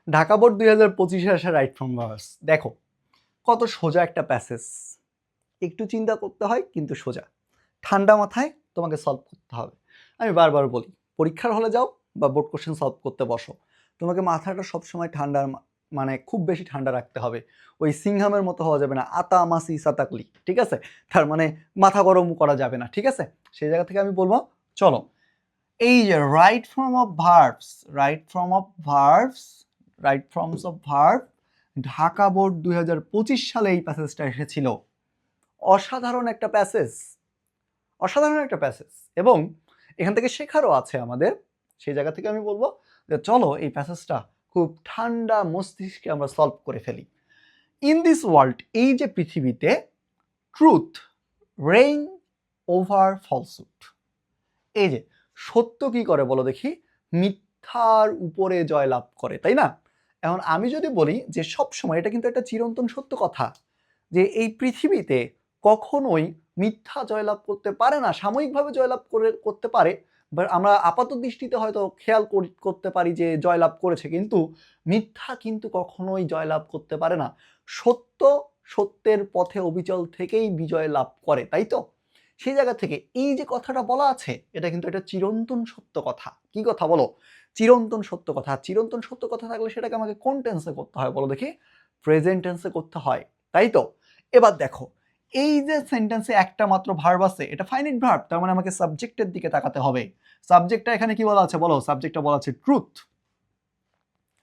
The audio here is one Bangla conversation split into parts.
ঢাকা বোর্ড 2025-এ আসা রাইট ফ্রম ভার্স দেখো কত সোজা একটা প্যাসেজ, একটু চিন্তা করতে হয় কিন্তু সোজা, ঠান্ডা মাথায় তোমাকে সলভ করতে হবে। আমি বারবার বলি, পরীক্ষার হলে যাও বা বোর্ড কোশ্চেন সলভ করতে বসো, তোমাকে মাথাটা সবসময় ঠান্ডা, মানে খুব বেশি ঠান্ডা রাখতে হবে। ওই সিংহামের মতো হওয়া যাবে না, আতা মাসি সাতাকলি, ঠিক আছে? তার মানে মাথা গরম করা যাবে না, ঠিক আছে? সেই জায়গা থেকে আমি বলবো, চলো এই যে right form of verbs, right forms of verb Dhaka board 2025 সালে এই প্যাসেজটা এসেছিল। অসাধারণ একটা প্যাসেজ, অসাধারণ একটা প্যাসেজ, এবং এখান থেকে শেখারও আছে আমাদের। সেই জায়গা থেকে আমি বলবো যে চলো এই প্যাসেজটা খুব ঠান্ডা মস্তিষ্কে আমরা সলভ করে ফেলি। ইন দিস ওয়ার্ল্ড, এই যে পৃথিবীতে, ট্রুথ রেইন ওভার ফলসুড, এই যে সত্য কি করে বলো দেখি, মিথ্যার উপরে জয়লাভ করে, তাই না? এখন আমি যদি বলি যে সব সময়, এটা কিন্তু একটা চিরন্তন সত্য কথা, যে এই পৃথিবীতে কখনোই মিথ্যা জয়লাভ করতে পারে না। সাময়িকভাবে জয়লাভ করতে পারে, বাট আমরা আপাত দৃষ্টিতে হয়তো খেয়াল করতে পারি যে জয়লাভ করেছে, কিন্তু মিথ্যা কিন্তু কখনোই জয়লাভ করতে পারে না। সত্য সত্যের পথে অবিচল থেকেই বিজয় লাভ করে, তাই তো? সেই জায়গা থেকে এই যে কথাটা বলা আছে, এটা কিন্তু একটা চিরন্তন সত্য কথা। কি কথা বলো? চিরন্তন সত্য কথা। চিরন্তন সত্য কথা থাকলে সেটাকে আমাকে কোন টেন্সে করতে হয় বলো দেখি? প্রেজেন্ট টেন্সে করতে হয়, তাই তো? এবার দেখো, এই যে সেন্টেন্সে একটা মাত্র ভার্ব আছে, এটা ফাইনাইট ভার্ব, তার মানে আমাকে সাবজেক্টের দিকে তাকাতে হবে। সাবজেক্টটা এখানে কি বলা আছে বলো? সাবজেক্টটা বলা আছে ট্রুথ।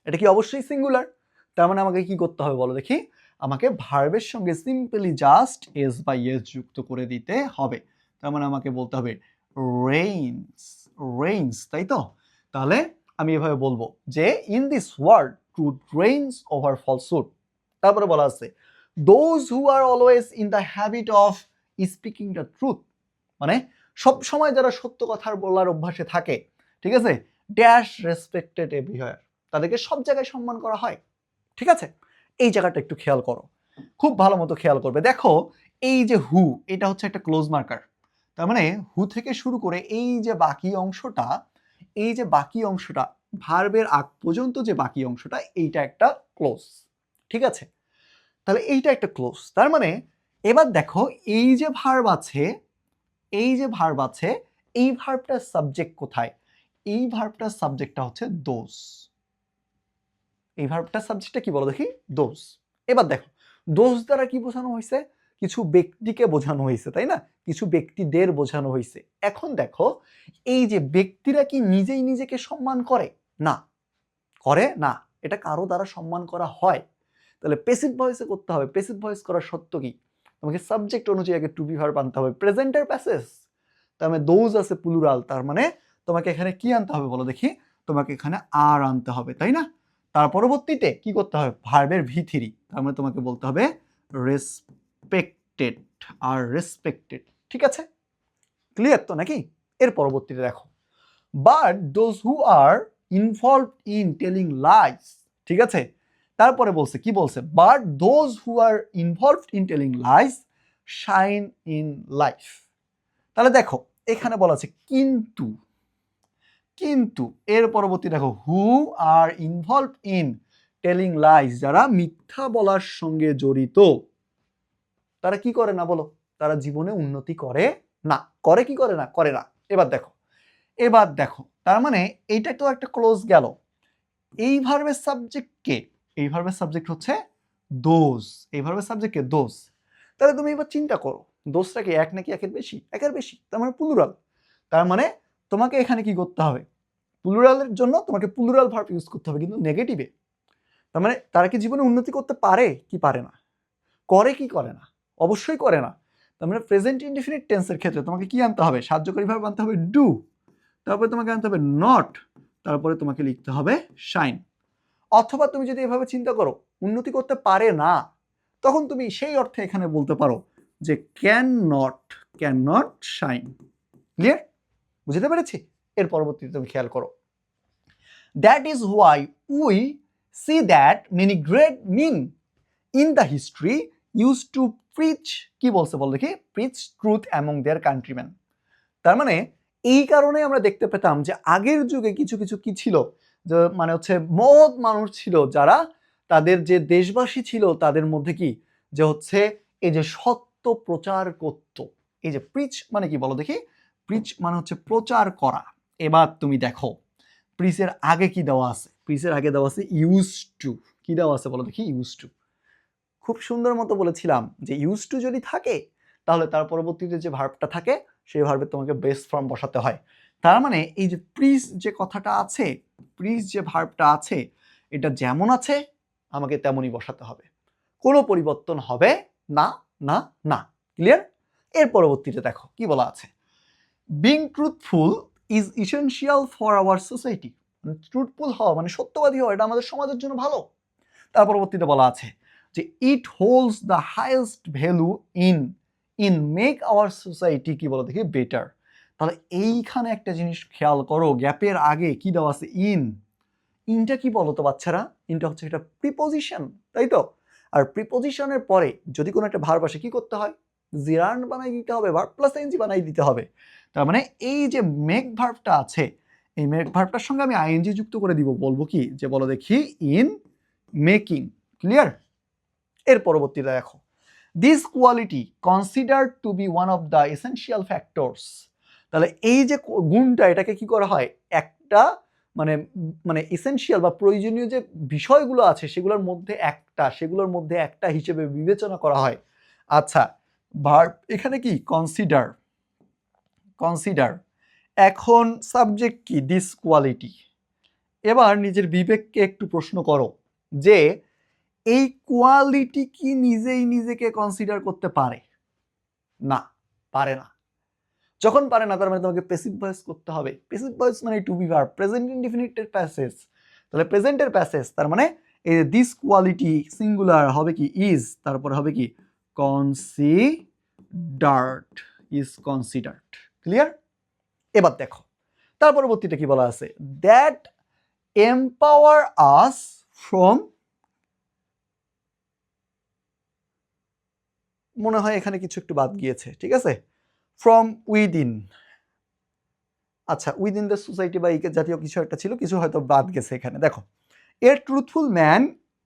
এটা কি অবশ্যই সিঙ্গুলার? তার মানে আমাকে কি করতে হবে বলো দেখি? আমাকে ভার্বের সঙ্গে সিম্পলি জাস্ট এস বা ইয়েস যুক্ত করে দিতে হবে। তার মানে আমাকে বলতে হবে রেইনস, রেইনস, তাই তো? তাহলে আমি এভাবে বলবো যে in this world truth reigns over falsehood. তারপরে বলা আছে those who are always in the habit of speaking the truth, মানে সব সময় যারা সত্য কথা বলার অভ্যাসে থাকে, ঠিক আছে, ড্যাশ রেসপেক্টেড এভরিওয়্যার, তাদেরকে সব জায়গায় সম্মান করা হয়, ঠিক আছে? এই জায়গাটা একটু খেয়াল করো, খুব ভালো মতো খেয়াল করবে। দেখো এই যে হু, এটা হচ্ছে একটা ক্লোজ মার্কার, তার মানে হু থেকে শুরু করে এই যে বাকি অংশটা, এই যে বাকি অংশটা, ভার্বের আগ পর্যন্ত যে বাকি অংশটা, এইটা একটা ক্লোজ, ঠিক আছে? তাহলে এইটা একটা ক্লোজ, তার মানে এবার দেখো এই যে ভার্ব আছে, এই যে ভার্ব আছে, এই ভার্বটার সাবজেক্ট কোথায়? এই ভার্বটার সাবজেক্টটা হচ্ছে দোজ। এই ভার্বটার সাবজেক্টটা কি বলো দেখি? দোজ। এবার দেখো দোজ দ্বারা কি বোঝানো হয়েছে? কিছু ব্যক্তিকে বোঝানো হয়েছে, তাই না? কিছু ব্যক্তিদের বোঝানো হয়েছে। এখন দেখো এই যে ব্যক্তিরা কি নিজেই নিজেকে সম্মান করে? না, করে না। এটা কারো দ্বারা সম্মান করা হয়। তাহলে প্যাসিভ ভয়েসে করতে হবে। প্যাসিভ ভয়েস করার শর্ত কি? তোমাকে সাবজেক্ট অনুযায়ী আগে টু বি ভার্ব আনতে হবে। প্রেজেন্টের প্যাসেজ, তার মানে দোজ আছে প্লুরাল, তার মানে তোমাকে এখানে কি আনতে হবে বলো দেখি? তোমাকে এখানে আর আনতে হবে, তাই না? তার পরবর্তীতে কি করতে হবে? ভার্বের ভি3, তার মানে তোমাকে বলতে হবে রেসপেক্টেড, আর রেসপেক্টেড, ঠিক আছে? ক্লিয়ার তো নাকি? এর পরবর্তীতে দেখো, but those who are involve in telling lies, ঠিক আছে? তারপরে বলছে কি বলছে? But those who are involve in telling lies shine in life. তাহলে দেখো এখানে বলা আছে কিন্তু, কিন্তু এর পরবর্তী দেখো হু are involve in telling lines, যারা মিথ্যা বলার সঙ্গে জড়িত, তারা কি করে না বলো? তারা জীবনে উন্নতি করে না। করে কি করে না? করে না। এবার দেখো, এবার দেখো, তার মানে এইটা তো একটা ক্লোজ গেল। এই ভার্বের সাবজেক্ট কে? এই ভার্বের সাবজেক্ট হচ্ছে দোজ। এই ভার্বের সাবজেক্ট কে? দোজ। তাহলে তুমি এবার চিন্তা করো, দোজটা কি এক নাকি একের বেশি? একের বেশি, তার মানে প্লুরাল। তার মানে তোমাকে এখানে কি করতে হবে? প্লুরালের জন্য তোমাকে প্লুরাল ভার্ব ইউজ করতে হবে, কিন্তু নেগেটিভে। তার মানে তারা কি জীবনে উন্নতি করতে পারে কি পারে না? করে কি করে না? অবশ্যই করে না। তার মানে প্রেজেন্ট ইনডিফিনিট টেন্সের ক্ষেত্রে তোমাকে কি আনতে হবে? সাহায্যকারী ভার্ব আনতে হবে ডু, তারপরে তোমাকে আনতে হবে নট, তারপরে তোমাকে লিখতে হবে শাইন। অথবা তুমি যদি এভাবে চিন্তা করো উন্নতি করতে পারে না, তখন তুমি সেই অর্থে এখানে বলতে পারো যে ক্যান নট শাইন। ক্লিয়ার? বুঝতে পেরেছি? এর পরবর্তীতে তুমি খেয়াল করো, that is why we see that many great men in the history used to preach, কি বলছে বল দেখি? Preach truth among their countryman. তার মানে এই কারণে আমরা দেখতে পেতাম যে আগের যুগে কিছু কিছু কি ছিল, যে মানে হচ্ছে মহৎ মানুষ ছিল যারা তাদের যে দেশবাসী ছিল তাদের মধ্যে কি যে হচ্ছে এই যে সত্য প্রচার করত। এই যে প্রিচ মানে কি বলো দেখি? প্রিচ মানে হচ্ছে প্রচার করা। এবার তুমি দেখো প্রিচের আগে কি দেওয়া আছে? প্রিচের আগে দেওয়া আছে ইউজ টু। কি দেওয়া আছে বলো দেখি? Use to. খুব সুন্দর মতো বলেছিলাম যে ইউজ টু যদি থাকে তাহলে তার পরবর্তীতে যে ভার্বটা থাকে সেই ভার্বে তোমাকে বেস ফর্ম বসাতে হয়। তার মানে এই যে প্রিজ যে কথাটা আছে, প্রিজ যে ভার্বটা আছে, এটা যেমন আছে আমাকে তেমনই বসাতে হবে, কোনো পরিবর্তন হবে না না না। ক্লিয়ার? এর পরবর্তীতে দেখো কি বলা আছে, being truthful is essential for our society. Truthful হওয়া মানে সত্যবাদী হওয়া এটা আমাদের সমাজের জন্য ভালো। তার পরবর্তীতে বলা আছে যে it holds the highest value in in make our society কি বলো দেখি বেটার। তাহলে এইখানে একটা জিনিস খেয়াল করো, গ্যাপের আগে কি দেওয়া আছে? ইন। ইনটা কি বলো তো বাচ্চারা? ইনটা হচ্ছে একটা প্রিপোজিশন, তাই তো? আর প্রিপোজিশনের পরে যদি কোনো একটা ভার্ব আসে কি করতে হয়? জিরান্ড বানাই দিতে হবে, ভার্ব প্লাস এনজি বানাই দিতে হবে। তার মানে এই যে মেক ভার্বটা আছে, এই মেক ভার্বটার সঙ্গে আমি আইএনজি যুক্ত করে দিব, বলবো কি যে বলো দেখি ইন মেকিং। ক্লিয়ার? এর পরবর্তীতে দেখো, this quality considered to be one of the essential factors. তাহলে এই যে গুণটা এটাকে কি করা হয়? একটা মানে মানে এসেনশিয়াল বা প্রয়োজনীয় যে বিষয়গুলো আছে সেগুলোর মধ্যে একটা হিসেবে বিবেচনা করা হয়। আচ্ছা, ভার্ব এখানে কি কনসিডার, কনসিডার। এখন সাবজেক্ট কি? This quality. এবার নিজের বিবেককে একটু প্রশ্ন করো যে এই কোয়ালিটি কি নিজেই নিজেকে কনসিডার করতে পারে? না, পারে না। যখন পারে না তার মানে তোমাকে প্যাসিভ ভয়েস করতে হবে। প্যাসিভ ভয়েস মানে টু বি ভার্ব, প্রেজেন্ট ইনডিফিনিটের প্যাসেজ। তাহলে প্রেজেন্টের প্যাসেজ তার মানে এই যে দিস কোয়ালিটি সিঙ্গুলার হবে কি ইজ, তারপরে হবে কি কনসিডার্ড, ইজ কনসিডার্ড। ক্লিয়ার? এবার দেখো তার পরবর্তীটা কি বলা আছে, দ্যাট এম্পাওয়ার আস ফ্রম, মনে হয় এখানে কিছু একটু বাদ গিয়েছে, ঠিক আছে, ফ্রম উইদিন। আচ্ছা, উইদিন দ্য সোসাইটি বা এই জাতীয় কিছু একটা ছিল, কিছু হয়তো বাদ গেছে এখানে। দেখো, a truthful man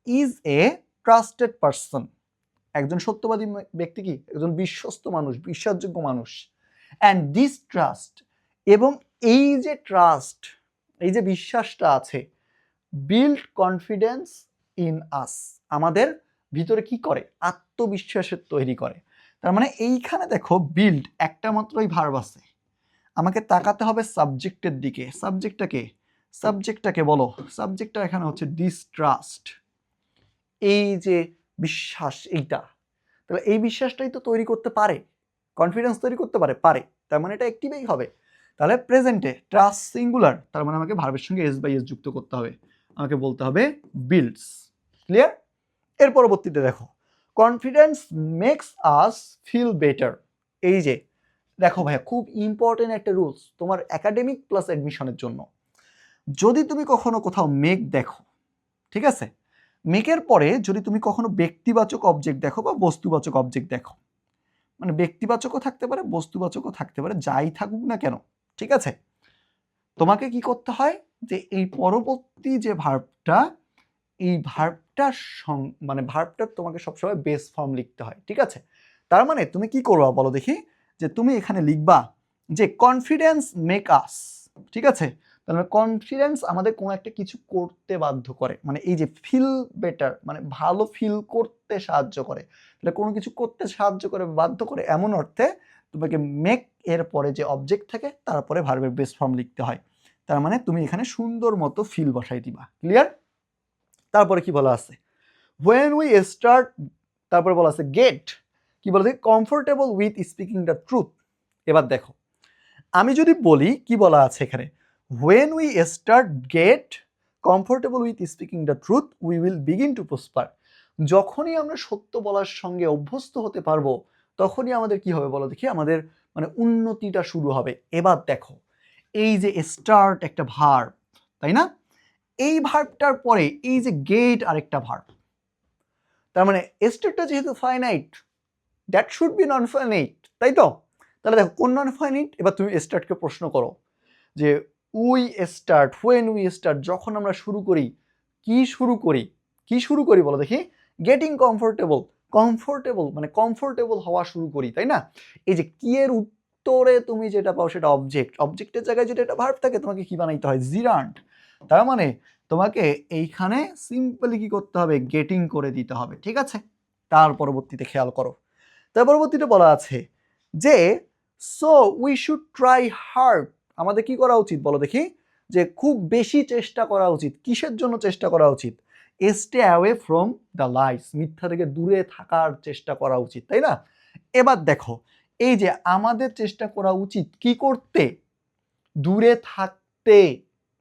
is a trusted person. একজন সত্যবাদী ব্যক্তি কি? একজন বিশ্বস্ত মানুষ, বিশ্বাসযোগ্য মানুষ। অ্যান্ড দিস ট্রাস্ট, এবং এই যে ট্রাস্ট, এই যে বিশ্বাসটা আছে, বিল্ড কনফিডেন্স ইন আস, আমাদের ভিতরে কি করে? আত্মবিশ্বাসের তৈরি করে। তার মানে এইখানে দেখো বিল্ড একটা মাত্রই ভার্ব আছে, আমাকে তাকাতে হবে সাবজেক্টের দিকে। সাবজেক্টটাকে বলো, সাবজেক্টটা এখানে হচ্ছে ডিস্ট্রাস্ট, এই যে বিশ্বাস, এইটা। তাহলে এই বিশ্বাসটাই তো তৈরি করতে পারে, কনফিডেন্স তৈরি করতে পারে, তার মানে এটা অ্যাক্টিভই হবে। তাহলে প্রেজেন্টে ট্রাস্ট সিঙ্গুলার, তার মানে আমাকে ভার্বের সঙ্গে এস বাই এস যুক্ত করতে হবে, আমাকে বলতে হবে বিল্ডস। ক্লিয়ার? এর পরবর্তীতে দেখো, confidence makes us feel better. এই যে দেখো ভাইয়া, খুব ইম্পর্টেন্ট একটা রুলস তোমার একাডেমিক প্লাস অ্যাডমিশনের জন্য। যদি তুমি কখনো কোথাও মেক দেখো, ঠিক আছে, মেকের পরে যদি তুমি কখনো ব্যক্তিবাচক অবজেক্ট দেখো বা বস্তুবাচক অবজেক্ট দেখো, মানে ব্যক্তিবাচকও থাকতে পারে বস্তুবাচকও থাকতে পারে, যাই থাকুক না কেন, ঠিক আছে, তোমাকে কি করতে হয় যে এই পরবর্তী যে ভার্বটা, এই ভার্বটা মানে ভার্বটার তোমাকে সবসময় বেস ফর্ম লিখতে হয়, ঠিক আছে। তার মানে তুমি কি করবা বলো দেখি, যে তুমি এখানে লিখবা যে কনফিডেন্স মেক আস, ঠিক আছে। তাহলে কনফিডেন্স আমাদের কোনো একটা কিছু করতে বাধ্য করে, মানে এই যে ফিল বেটার মানে ভালো ফিল করতে সাহায্য করে। তাহলে কোনো কিছু করতে সাহায্য করে, বাধ্য করে, এমন অর্থে তোমাকে মেক এর পরে যে অবজেক্ট থাকে তারপরে ভার্বের বেস ফর্ম লিখতে হয়। তার মানে তুমি এখানে সুন্দর মতো ফিল বসাই দিবা। ক্লিয়ার? তারপরে কি বলা আছে, when we start, তারপরে বলা আছে গেট, কি বলা আছে, comfortable with speaking the truth. এবার দেখো আমি যদি বলি কি বলা আছে এখানে, when we start get comfortable with speaking the truth we will begin to prosper। যখনই আমরা সত্য বলার সঙ্গে অভ্যস্ত হতে পারবো তখনই আমাদের কি হবে বলো দেখি, আমাদের মানে উন্নতিটা শুরু হবে। এবার দেখো এই যে স্টার্ট একটা ভার্ব, তাই না, এই ভার্বটার পরে এই যে গেট আরেকটা ভার্ব, তার মানে স্টার্টটা যেহেতু finite that should be non finite, তাই তো। তাহলে দেখো কোন নন ফাইনাইট, এবার তুমি স্টার্টকে প্রশ্ন করো যে when we start, যখন আমরা শুরু করি, কি শুরু করি বলো দেখি? গেটিং কমফোর্টেবল মানে কমফোর্টেবল হওয়া শুরু করি, তাই না? এই যে কি এর উত্তরে তুমি যেটা পাও সেটা অবজেক্টের জায়গায় যদি এটা ভার্ব থাকে তোমাকে কি বানাইতে হয়? জিরান্ট। তার মানে তোমাকে এইখানে সিম্পলি কি করতে হবে? গেটিং করে দিতে হবে, ঠিক আছে? তার পরবর্তীতে খেয়াল করো, তার পরবর্তীতে বলা আছে যে so we should try hard, আমাদের কি করা উচিত বলো দেখি? যে খুব বেশি চেষ্টা করা উচিত। কিসের জন্য চেষ্টা করা উচিত? Stay away from the lies, মিথ্যা থেকে দূরে থাকার চেষ্টা করা উচিত, তাই না? এবার দেখো, এই যে আমাদের চেষ্টা করা উচিত কি করতে? দূরে থাকতে।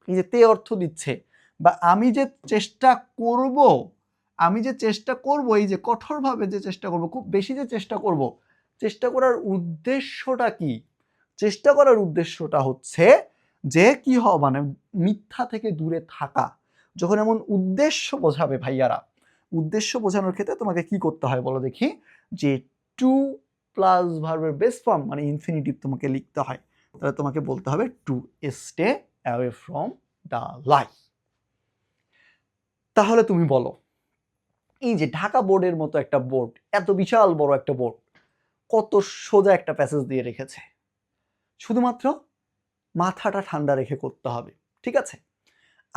এই যে তে অর্থ দিচ্ছে, বা আমি যে চেষ্টা করব, এই যে কঠোরভাবে যে চেষ্টা করব, খুব বেশি যে চেষ্টা করব, চেষ্টা করার উদ্দেশ্যটা কি? চেষ্টা করার উদ্দেশ্যটা হচ্ছে যে কি হওয়া, মানে মিথ্যা থেকে দূরে থাকা। যখন এমন উদ্দেশ্য বোঝাবে ভাইয়ারা, উদ্দেশ্য বোঝানোর ক্ষেত্রে তোমাকে কি করতে হয় বলো দেখি? যে টু প্লাস ভার্বের বেস ফর্ম মানে ইনফিনিটিভ তোমাকে লিখতে হয়। তাহলে তোমাকে বলতে হবে to stay away from the light. তাহলে তুমি বলো, এই যে ঢাকা বোর্ডের মতো একটা বোর্ড, এত বিশাল বড় একটা বোর্ড, কত সোজা একটা প্যাসেজ দিয়ে রেখেছে, শুধুমাত্র মাথাটা ঠান্ডা রেখে করতে হবে, ঠিক আছে?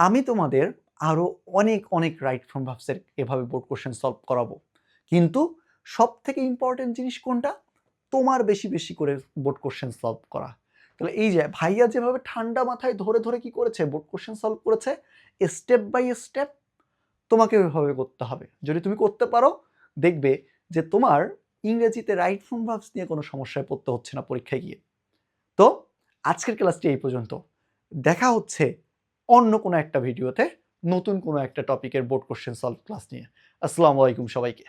আমি তোমাদের আরো অনেক অনেক রাইট ফ্রম ভার্বসের এভাবে বোর্ড কোশ্চেন সলভ করাবো, কিন্তু সব থেকে ইম্পর্টেন্ট জিনিস কোনটা? তোমার বেশি বেশি করে বোর্ড কোশ্চেন সলভ করা। তাহলে এই যে ভাইয়া যেভাবে ঠান্ডা মাথায় ধরে ধরে কি করেছে, বোর্ড কোশ্চেন সলভ করেছে, স্টেপ বাই স্টেপ তোমাকে ওইভাবে করতে হবে। যদি তুমি করতে পারো, দেখবে যে তোমার ইংরেজিতে রাইট ফ্রম ভার্বস নিয়ে কোনো সমস্যায় পড়তে হচ্ছে না পরীক্ষায় গিয়ে। তো আজকের ক্লাসটি এই পর্যন্ত, দেখা হচ্ছে অন্য কোনো একটা ভিডিওতে নতুন কোনো একটা টপিকের বোর্ড কোশ্চেন সলভ ক্লাস নিয়ে। আসসালামু আলাইকুম সবাইকে।